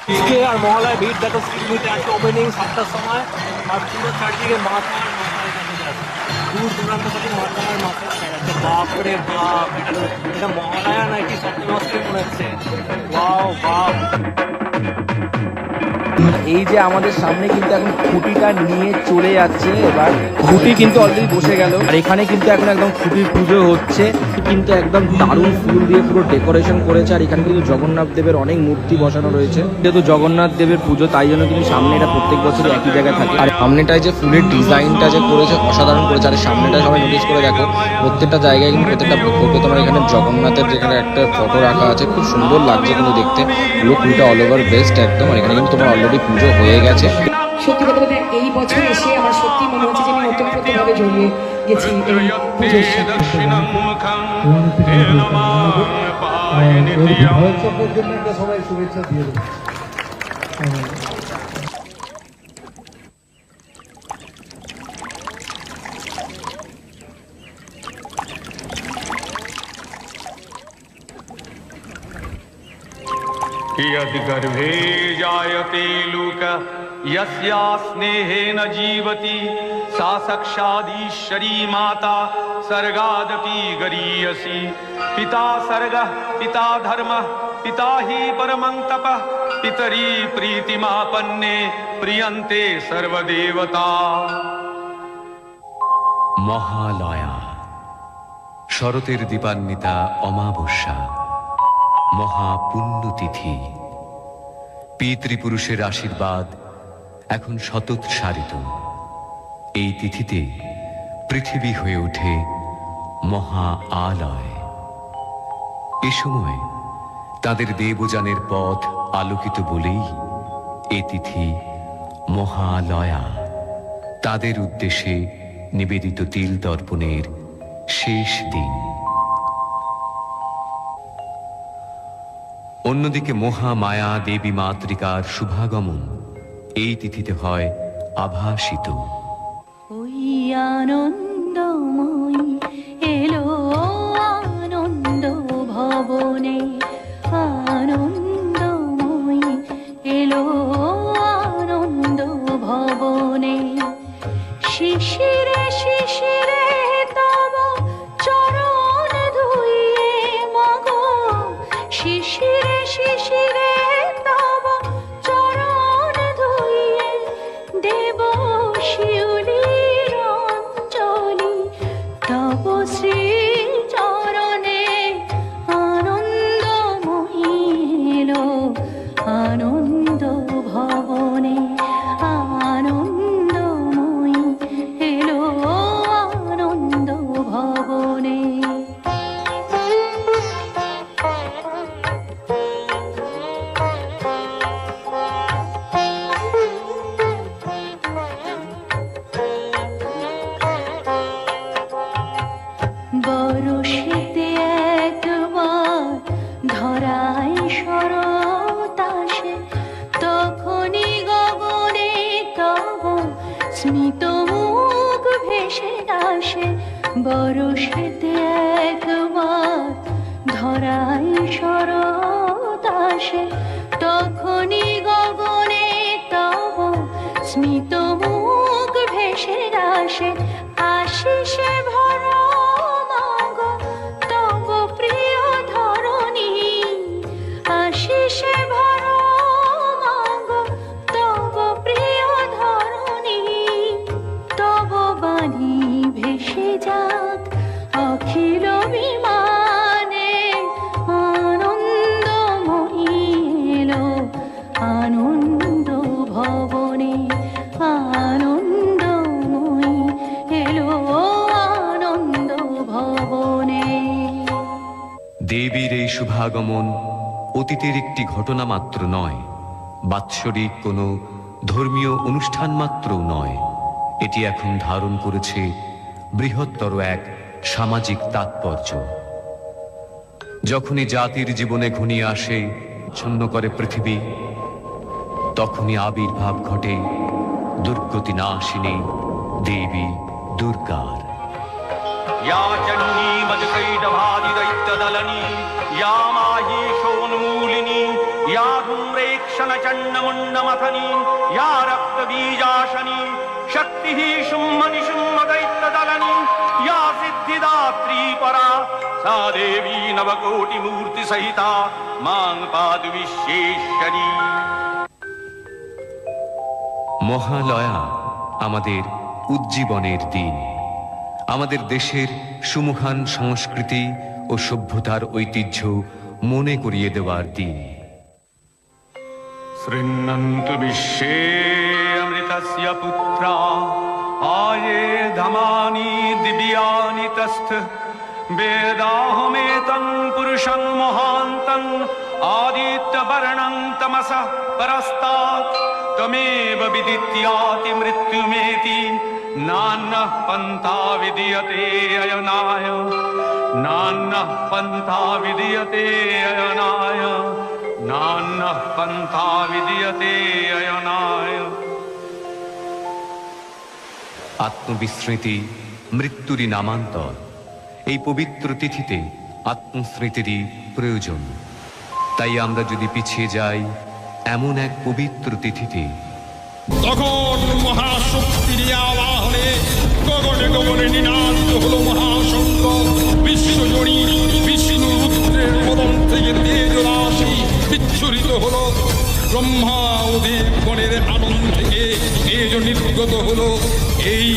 আজকে আর মহালয় ভিড় দেখো, সিডনিতে আছে ওপেনিং 7টার সময়, আর পুরো চারদিকে মাথা আর মাথায় দেখা যাচ্ছে, দূর দূরান্ত থেকে মাথা আর মাথায় দেখা যাচ্ছে। বাপরে বাপ, এটা মহালয়া নাকি সপ্তমী মনে হচ্ছে। ওয়াও বাপ। এই যে আমাদের সামনে কিন্তু এখন খুঁটিটা নিয়ে চলে যাচ্ছে, এবার খুঁটি কিন্তু অলরেডি বসে গেল, আর এখানে কিন্তু এখন একদম খুঁটির পুজো হচ্ছে, কিন্তু একদম দারুণ ফুল দিয়ে পুরো ডেকোরেশন করেছে। আর এখানে কিন্তু জগন্নাথ দেবের অনেক মূর্তি বসানো রয়েছে, যেহেতু জগন্নাথ দেবের পুজো তাই জন্য কিন্তু সামনে এটা প্রত্যেক বছরই একই জায়গায় থাকে। আর সামনেটায় যে ফুলের ডিজাইনটা যে করেছে অসাধারণ করেছে। আর সামনেটা সবাই নোটিস করে দেখো, প্রত্যেকটা জায়গায় কিন্তু প্রত্যেকটা ফটো তোমার এখানে জগন্নাথের যেখানে একটা ফটো রাখা আছে, খুব সুন্দর লাগছে কিন্তু দেখতে। পুরো ফুলটা অল ওভার বেস্ট একদম। আর এখানে কিন্তু তোমার অলরেডি পুজো হয়ে গেছে। সত্যি কথা বলতে এই বছর এসে আমার সত্যি মনে হচ্ছে যে আমি ওতপ্রোতভাবে জড়িয়ে গেছি এই পুজোর সাথে। সবাই শুভেচ্ছা দিয়ে দেবো। यदि गर्भे जायते लोक यस्या स्नेहेन जीवति सा साक्षादीश्वरी माता सर्गादपि गरीयसी। पिता सर्गः पिता धर्मः पिता हि परमं तपः पितरी प्रीतिमापन्ने प्रियन्ते सर्वदेवता। মহালয়া, শরতের দীপান্বিতা অমাবস্যা, মহাপুণ্যতিথি। পিতৃপুরুষের আশীর্বাদ এখন শতোৎসারিত। এই তিথিতে পৃথিবী হয়ে ওঠে মহা আলয়। এ সময় তাদের দেবযানের পথ আলোকিত বলেই এ তিথি মহালয়া। তাদের উদ্দেশ্যে নিবেদিত তিল তর্পণের শেষ দিন। অন্যদিকে মহামায়া দেবী মাতৃকার শুভাগমন এই তিথিতে হয় আভাসিত। ওই আনন্দময়ী এলো আনন্দ ভবনে, আনন্দময়ী এলো আনন্দ ভবনে। শিশিরে শিশিরে তব চরণ ধুইয়ে মাগো, শিশিরে শিশিরে তব চরণ ধুইয়ে দেব শিউলির অঞ্জলি। তব শ্রী চরণে আনন্দময়ী এলো আনন্দ ভবনে, আনন্দময়ী এলো আনন্দ ভবনে। বরষেতে একবার ধরায় শরৎ আসে, তখনই গগনে তব স্মিত মুখ ভেসে আসে। বরষেতে একবার ধরায় শরৎ আসে, তখনই গগনে তব স্মিত মুখ ভেসে আসে। আশিসে ভরা মাগো তব প্রিয় ধরণী, আশিসে ভরা মাগো তব প্রিয় ধরণী। তব বাণী ভেসে যাক অখিল বিমানে, আনন্দময়ী এলো আনন্দ ভবনে, আনন্দময়ী এলো আনন্দ ভবনে। দেবীর এই শুভাগমন অতীতের একটি ঘটনা মাত্র নয়, বাৎসরিক কোনো ধর্মীয় অনুষ্ঠান মাত্রও নয়। এটি এখন ধারণ করেছে বৃহত্তর এক সামাজিক তাৎপর্য। যখনই জাতির জীবনে ঘনিয়ে আসে, ছন্ন করে পৃথিবী, তখনই আবির্ভাব ঘটে দুর্গতি নাশিনী দেবী দুর্গার। या चण्डी मजकैटभादिदैत्यदलनी या माहेशोन्मूलिनी या धूम्रेक्ष दर्शन चण्ड मुण्ड मथनी या रक्त बीजाशनी शक्ति शुम्भ निशुम्भ दैत्य दलनी या सिद्धिदात्री परा सा देवी नवकोटि मूर्ति सहिता मां पादु विश्वेश्वरी। মহালয়া আমাদের উজ্জীবনের দিন, আমাদের দেশের সুমহান সংস্কৃতি ও সভ্যতার ঐতিহ্য মনে করিয়ে দেওয়ার দিন। शृण्वन्तु विश्वे अमृतस्य पुत्रा आये धमानि दिव्यानि तस्थ वेदाहमेतं पुरुषं महान्तं आदित्यवर्णं तमसः परस्तात् त्वमेव विदित्याति मृत्युमेति नान्यः पन्था विद्यते अयनाय नान्यः पन्था विद्यते अयनाय नान्यः पन्था विद्यते अयनाय। আত্মবিস্মৃতি মৃত্যুরই নামান্তর। এই পবিত্র তিথিতে আত্মস্মৃতিরই প্রয়োজন। তাই আমরা যদি পিছিয়ে যাই এমন এক পবিত্র তিথিতে, তখন মহাশক্তির আবাহনে গগনে গগনে নিনাদিত হলো মহাশঙ্খ। বিশ্বজনী বিষ্ণু রুদ্রের মদন থেকে তেজ রাশি বিচ্ছুরিত হলো। ব্রহ্মা ও দেবগণের আনন্দ থেকে তেজ নির্গত হলো। এই